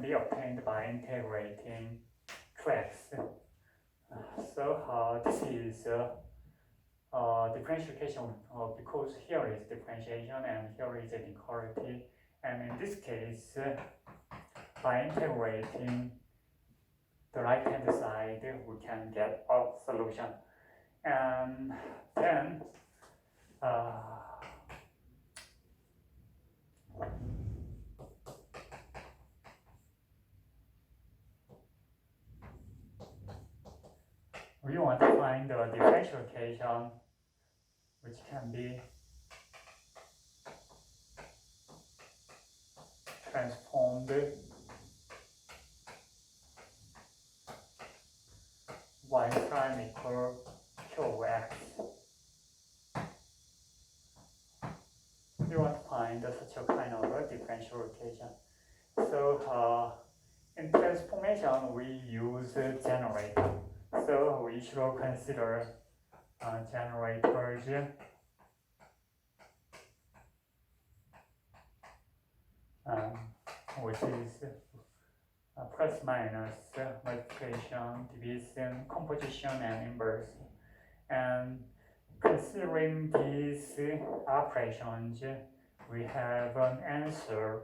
be obtained by integrating 2x. So this is differentiation because here is differentiation and here is inequality, and in this case by integrating the right hand side we can get a solution. And then we want to find the differential equation which can be transformed y prime equal qx. We want to find such a kind of a differential equation. So in transformation we use generator. So we should consider generators which is plus minus multiplication, division, composition, and inverse. And considering these operations, we have an answer.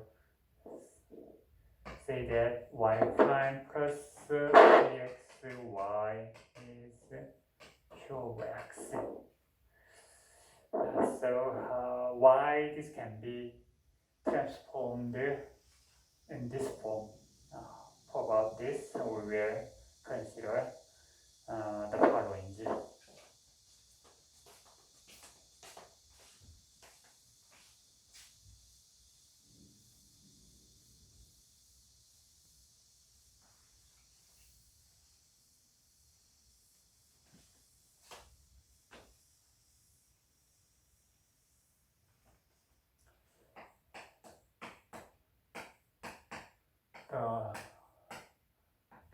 Say that y prime plus kxy is qx. So why this can be transformed in this form? For about this, we will consider the following.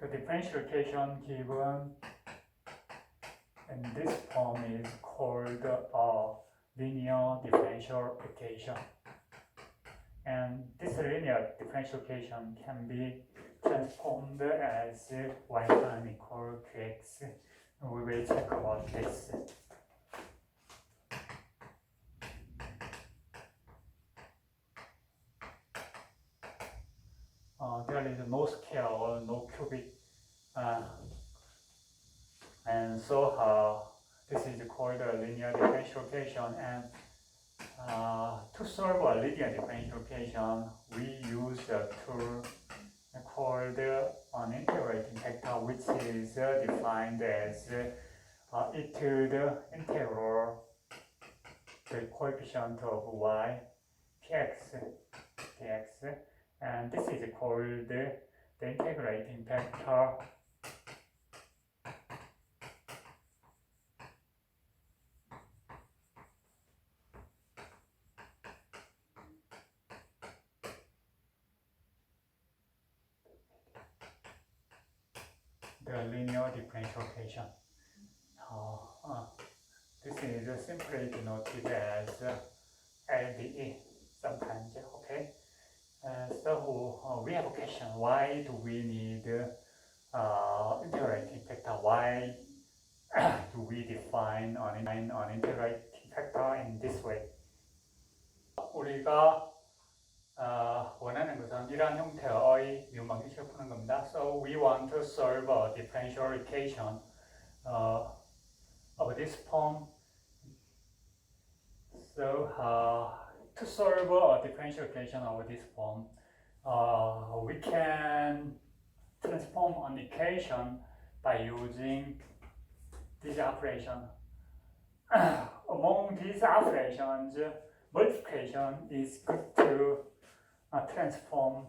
The differential equation given in this form is called a linear differential equation. And this linear differential equation can be transformed as y prime equal qx. We will check about this. There is no scale or no cubic, and so this is called a linear differential equation. And to solve a linear differential equation, we use a tool called an integrating factor, which is defined as e to the integral the coefficient of y px dx. And this is called the integrating factor. The linear differential equation. This is simply denoted as LDE sometimes, okay? So we have a question: why do we need integrating factor? Why do we define an integrating factor in this way? 우리가 원하는 것은 이러한 형태의 미분방정식을 푸는 겁니다. So we want to solve a differential equation of this form. So to solve a differential equation of this form, we can transform an equation by using this operation. Among these operations, multiplication is good to transform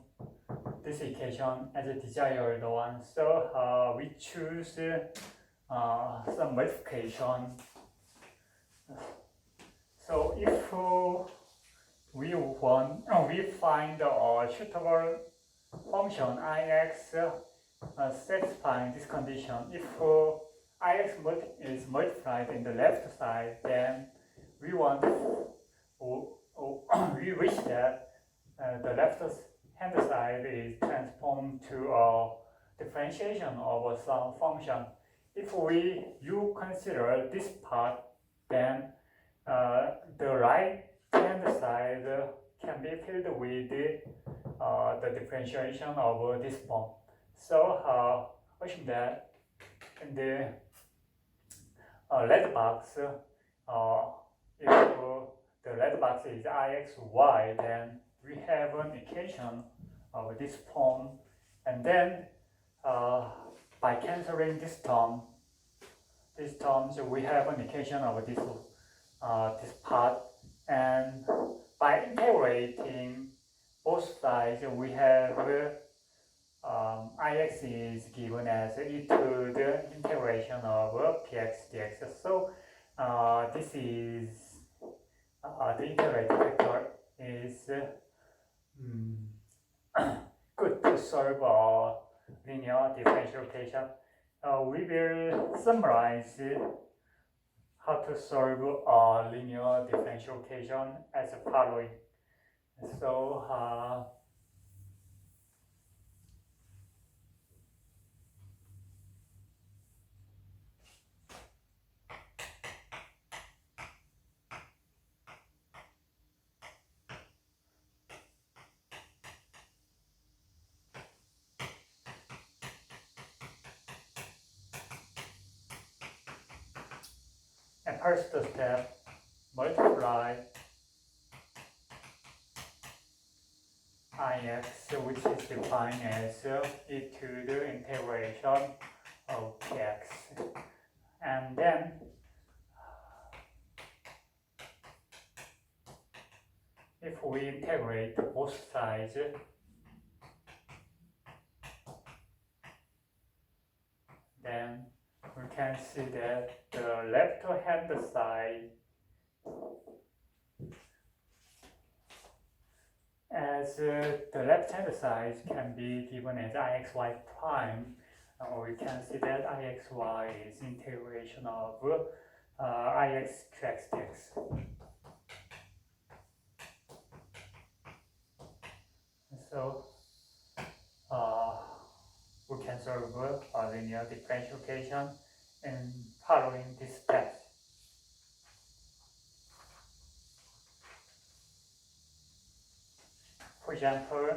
this equation as a desired one. So we choose some multiplication. So if we find a suitable function ix satisfying this condition, if ix is multiplied in the left side, then we wish that the left hand side is transformed to a differentiation of some function. If you consider this part, then the right hand side can be filled with the differentiation of this form. So assume that in the red box, if the red box is ixy, then we have an equation of this form, and then by cancelling these terms, we have an equation of this part, and by integrating both sides, we have ix is given as e to the integration of px dx. So this is the integrating factor is good to solve a linear differential equation. We will summarize how to solve a linear differential equation as following. So at first step, multiply ix, which is defined as e to the integration of px, and then if we integrate both sides, then we can see that the left hand side can be given as ixy prime. We can see that ixy is integration of ix qx dx. So we can solve a linear differential equation in following this steps. For example,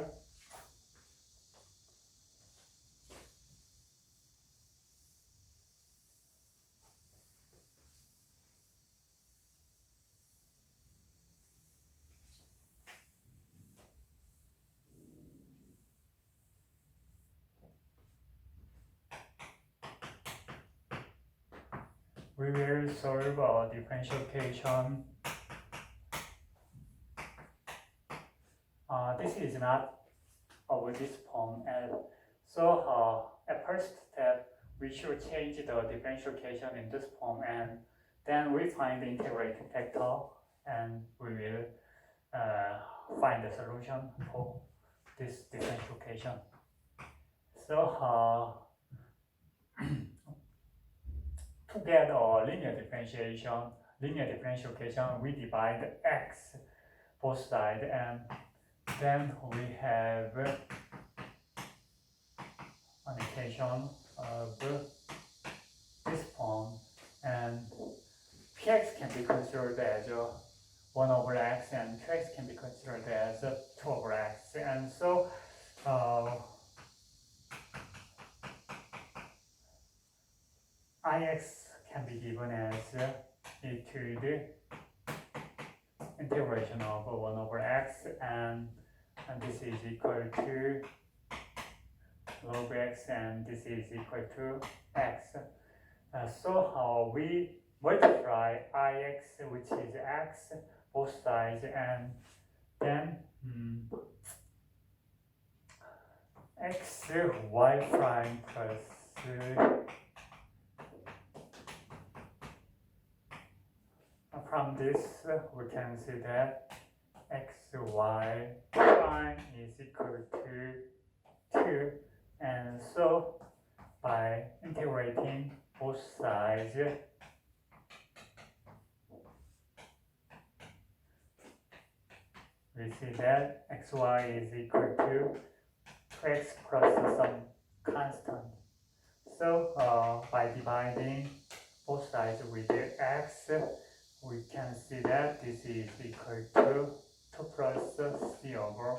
we will solve a differential equation. This is not over this form, and so at first step we should change the differential equation in this form, and then we find the integrating factor, and we will find the solution for this differential equation. So to get a linear differential equation, we divide x both sides, and then we have an equation of this form, and px can be considered as 1 over x, and qx can be considered as 2 over x, and so ix can be given as e to the integration of 1 over x, and this is equal to log x, and this is equal to x. So we multiply ix, which is x, both sides, and then x y prime plus from this we can see that xy prime is equal to 2, and so by integrating both sides, we see that xy is equal to 2x plus some constant. So by dividing both sides with x, we can see that this is equal to 2 plus c over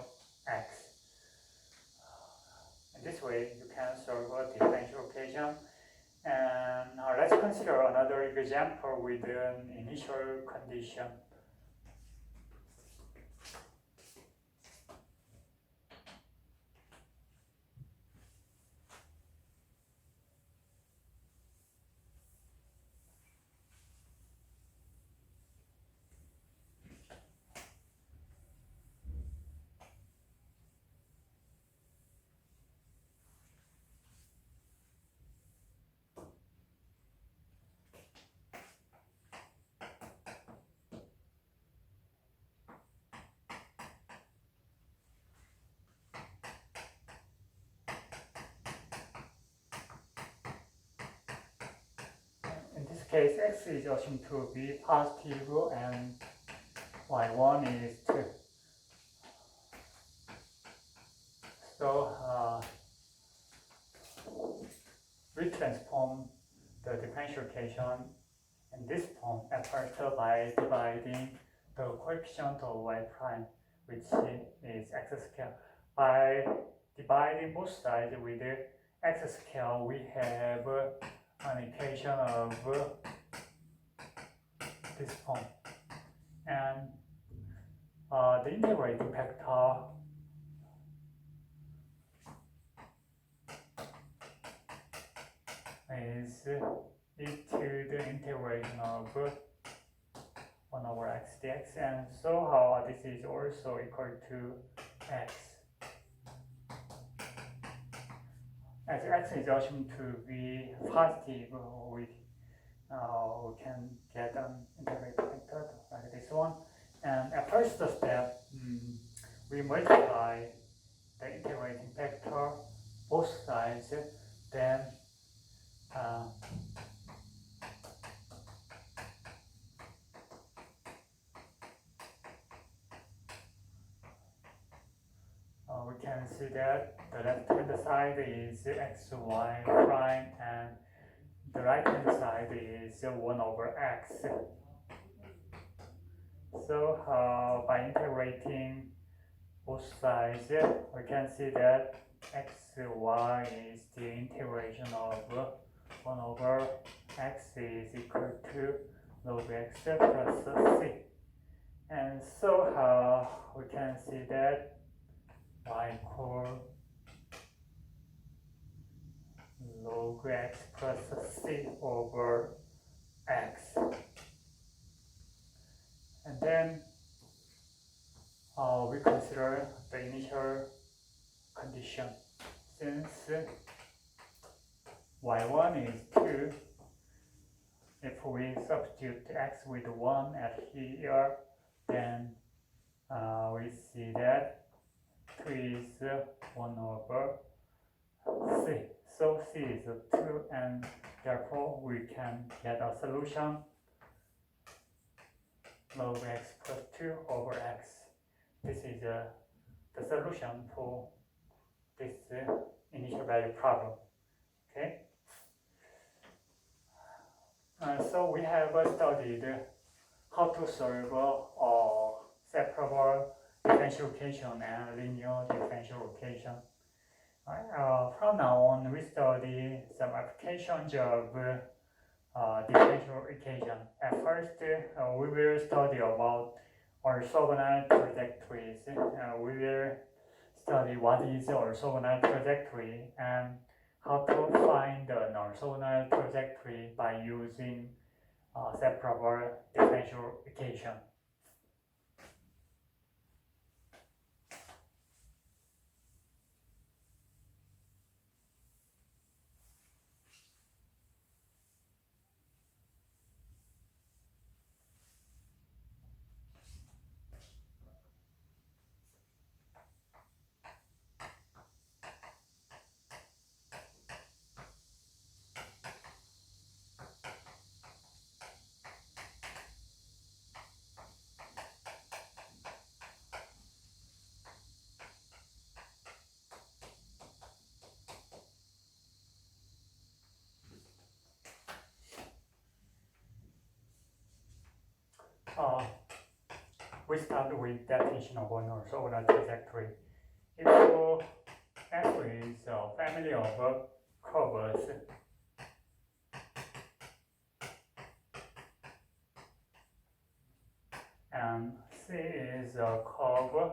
x. In this way, you can solve a differential equation. And let's consider another example with an initial condition. In this case, x is assumed to be positive and y1 is 2. So we transform the differential equation in this form at first by dividing the coefficient of y prime, which is x squared. By dividing both sides with x squared, we have an equation of this form, and the integrating factor is e to the integration of 1 over x dx, and so this is also equal to x. As x is assumed to be positive, we can get an integrating factor like this one. And at first step, we multiply the integrating factor both sides, then we can see that the left hand side is xy prime and the right hand side is 1 over x. So by integrating both sides, we can see that xy is the integration of 1 over x is equal to log x plus c. And so we can see that y equal log x plus c over x. And then we consider the initial condition. Since y1 is 2, if we substitute x with 1 at here, then we see that 2 is 1 over c. So c is 2, and therefore we can get a solution log x plus 2 over x. This is the solution for this initial value problem. Okay. So we have studied how to solve separable differential equation and linear differential equation. From now on, we study some applications of differential equation. At first, we will study about orthogonal trajectories. We will study what is orthogonal trajectory and how to find an orthogonal trajectory by using separable differential equation. we start with definition of an orthogonal trajectory. If F is a family of curves and C is a curve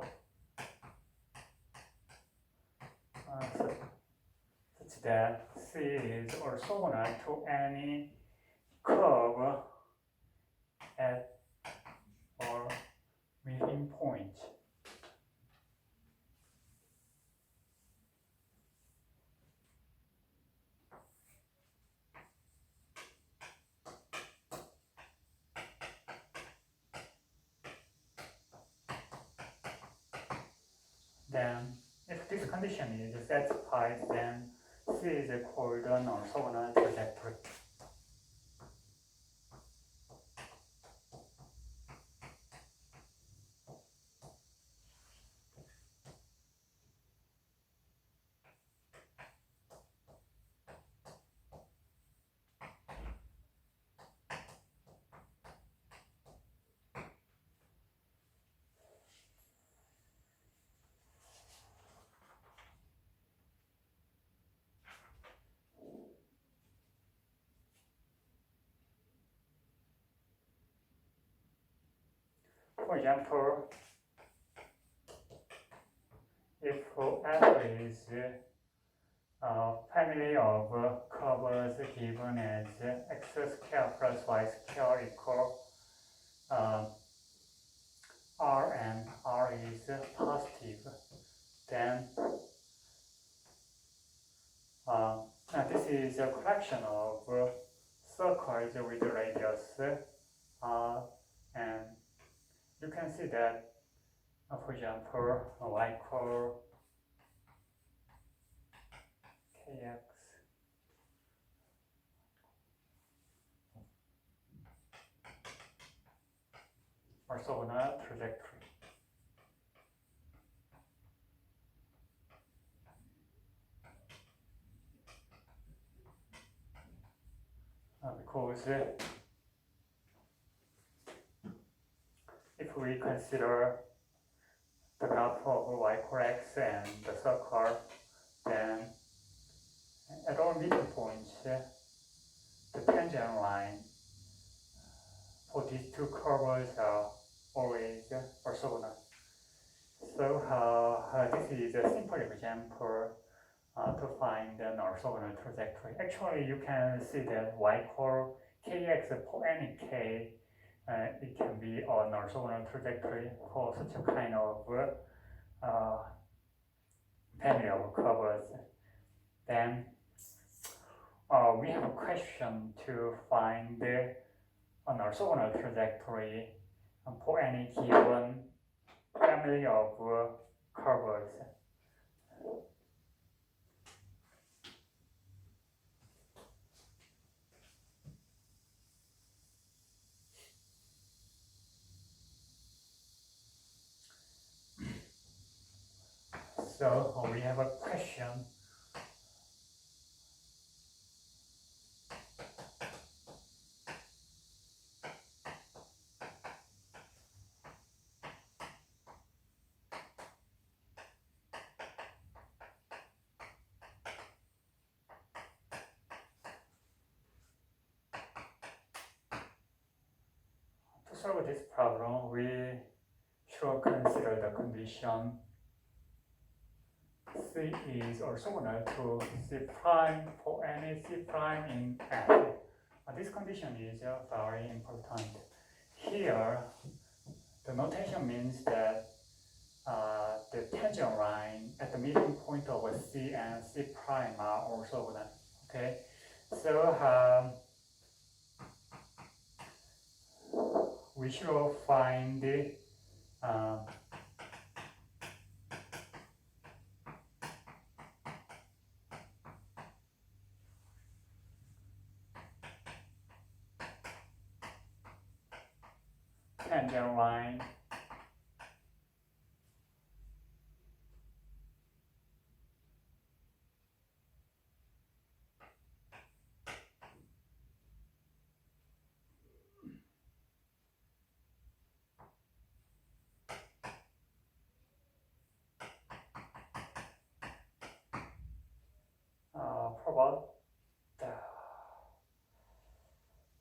such that C is orthogonal to any curve at or meeting point. Then, if this condition is satisfied, then C is called an orthogonal trajectory. For example, if F is a family of curves given as x squared plus y squared equal R and R is positive, then this is a collection of circles with radius R, and you can see that, for example, y equal kx orthogonal trajectory. Because if we consider the graph of y equal x and the circle, then at all middle points, the tangent line for these two curves are always orthogonal. So this is a simple example to find an orthogonal trajectory. Actually, you can see that y equal kx for any k, it can be an orthogonal trajectory for such a kind of family of curves. Then we have a question to find an orthogonal trajectory for any given family of curves. So we have a question. To solve this problem, we should consider the condition C is orthogonal to C prime for any C prime in F. This condition is very important. Here, the notation means that the tangent line at the meeting point of C and C prime are orthogonal. Okay, so we should find the tangent line about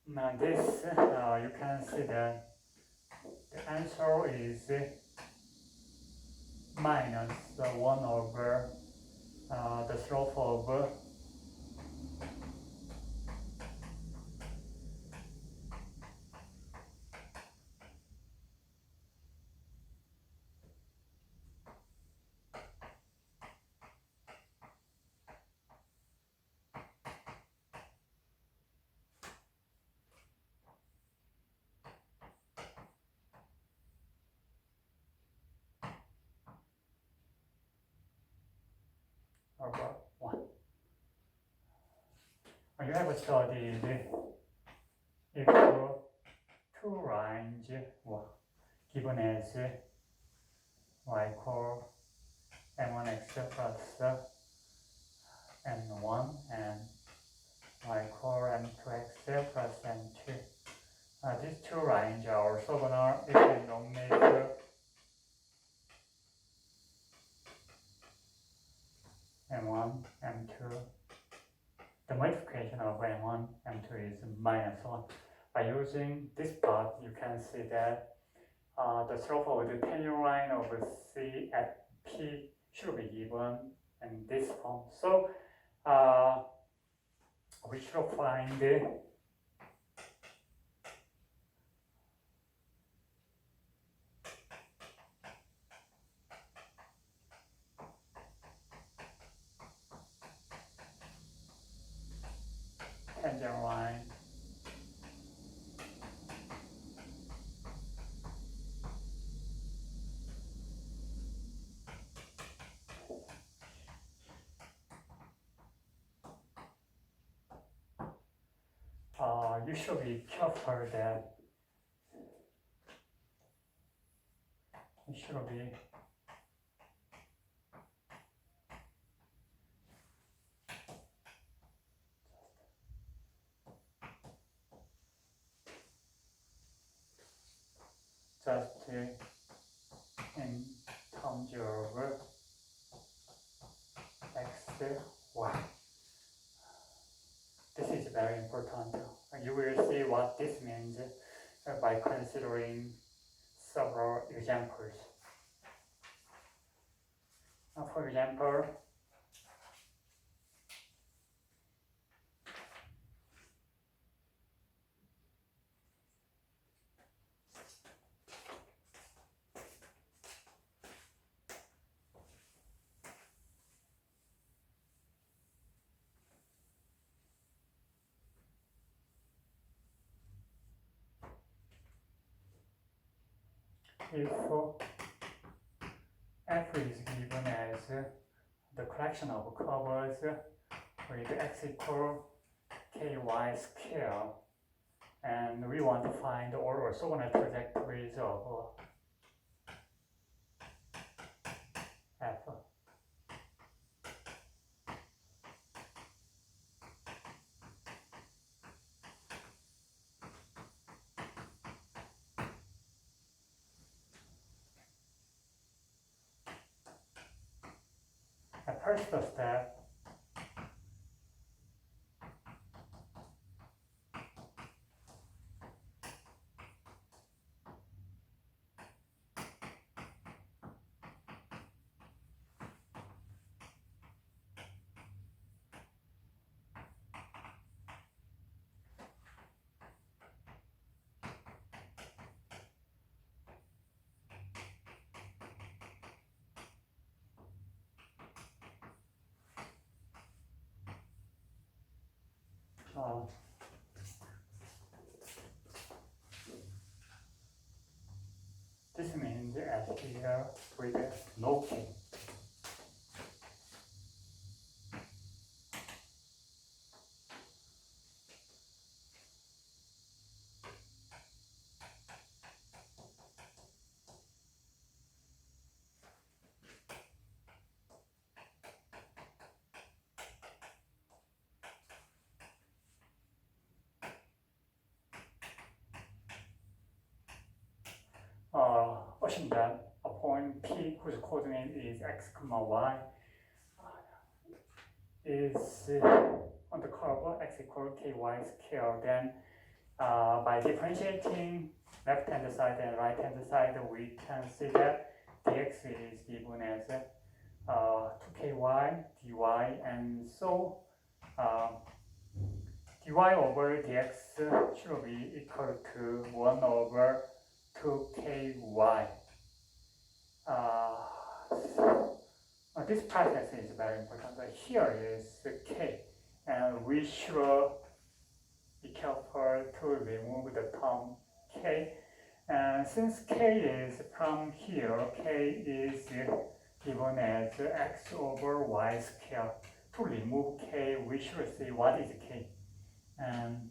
now this. You can see that the answer is minus 1 over the slope of over 1. You have studied if two lines were given as y equal m1x plus m1 and y equal m2x plus m2. These two lines are orthogonal if we nominate m1, m2. The multiplication of m1, m2 is minus 1. By using this part, you can see that the slope of the tangent line of C at P should be given in this form. So we should find the tangent line you should be careful that it should be just in terms of x, y. This is very important. You will see what this means by considering several examples. For example, if f is given as the collection of curves with x equal ky square, and we want to find all orthogonal trajectories of f. At first step, this means as here with no k. Assume that a point P whose coordinate is x, y is on the curve x equal ky square, then by differentiating left hand side and right hand side, we can see that dx is given as 2ky dy, and so dy over dx should be equal to 1 over 2ky. This process is very important. Here is k, and we should be careful to remove the term k. And since k is from here, k is given as x over y square. To remove k, we should see what is k. And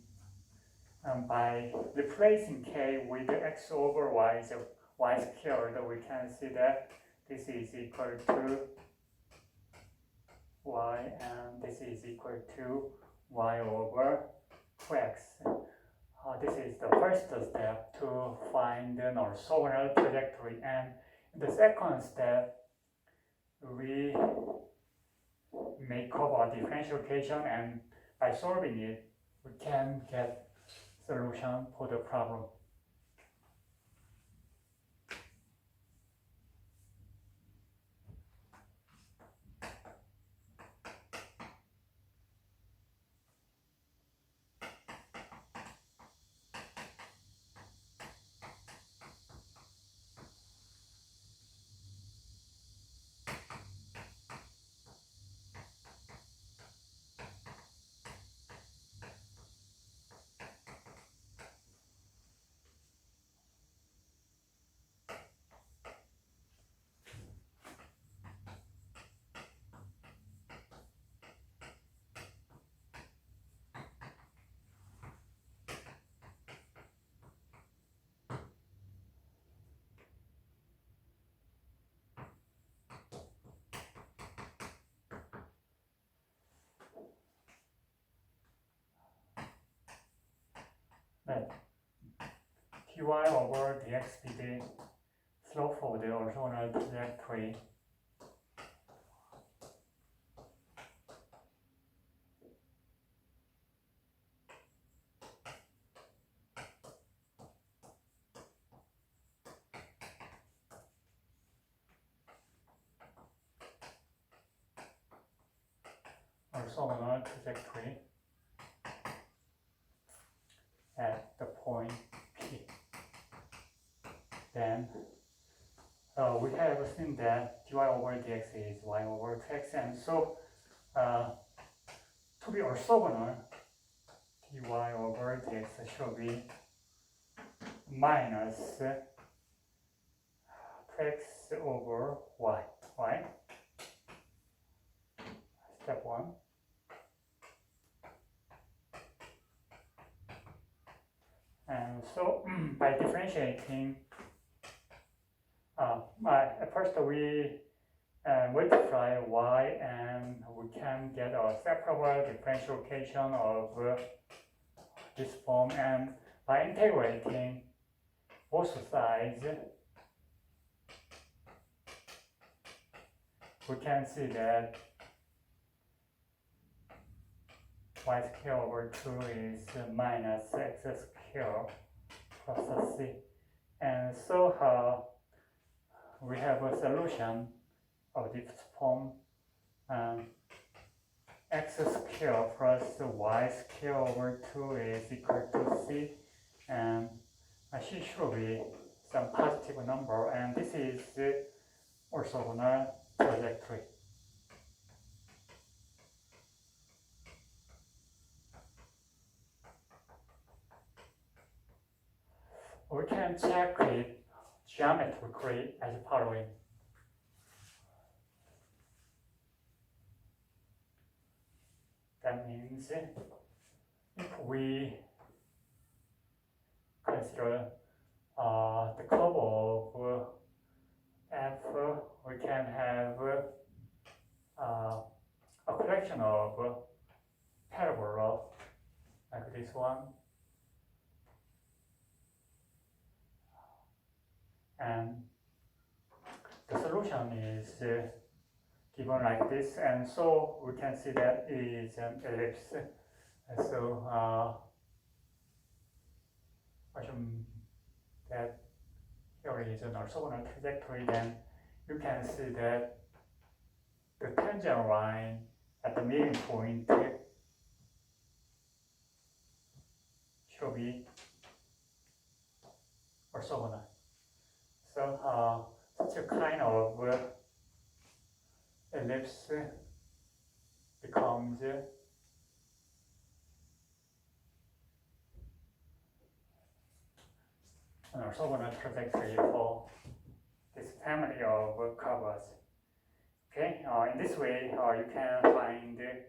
by replacing k with x over y squared, we can see that this is equal to y, and this is equal to y over 2x. This is the first step to find an orthogonal trajectory, and in the second step, we make up a differential equation, and by solving it, we can get solution for the problem. Let dy over dx be the slope of the orthogonal trajectory. Orthogonal trajectory at the point P. Then we have seen that dy over dx is y over 2x, and so to be orthogonal, dy over dx should be minus 2x over y. Step 1. And so by differentiating, at first we multiply y, and we can get a separable differential equation of this form, and by integrating both sides, we can see that y squared over 2 is minus x squared plus c. And so we have a solution of this form. X squared plus y squared over 2 is equal to c, and c should be some positive number, and this is the orthogonal trajectory. We can check it geometrically as following. That means if we consider the curve of f, we can have a collection of parabola like this one. And the solution is given like this, and so we can see that is an ellipse. So assume that here is an orthogonal trajectory, then you can see that the tangent line at the meeting point should be orthogonal. So such a kind of ellipse becomes an orthogonal trajectory for this family of curves. Okay, in this way you can find the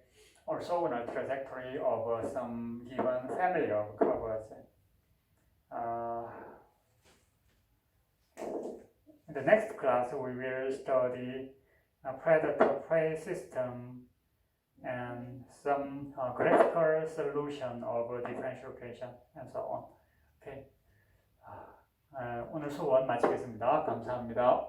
orthogonal trajectory of some given family of curves. In the next class, we will study a predator-prey system and some graphical solution of differential equation and so on. Okay. 오늘 수업 마치겠습니다. 감사합니다.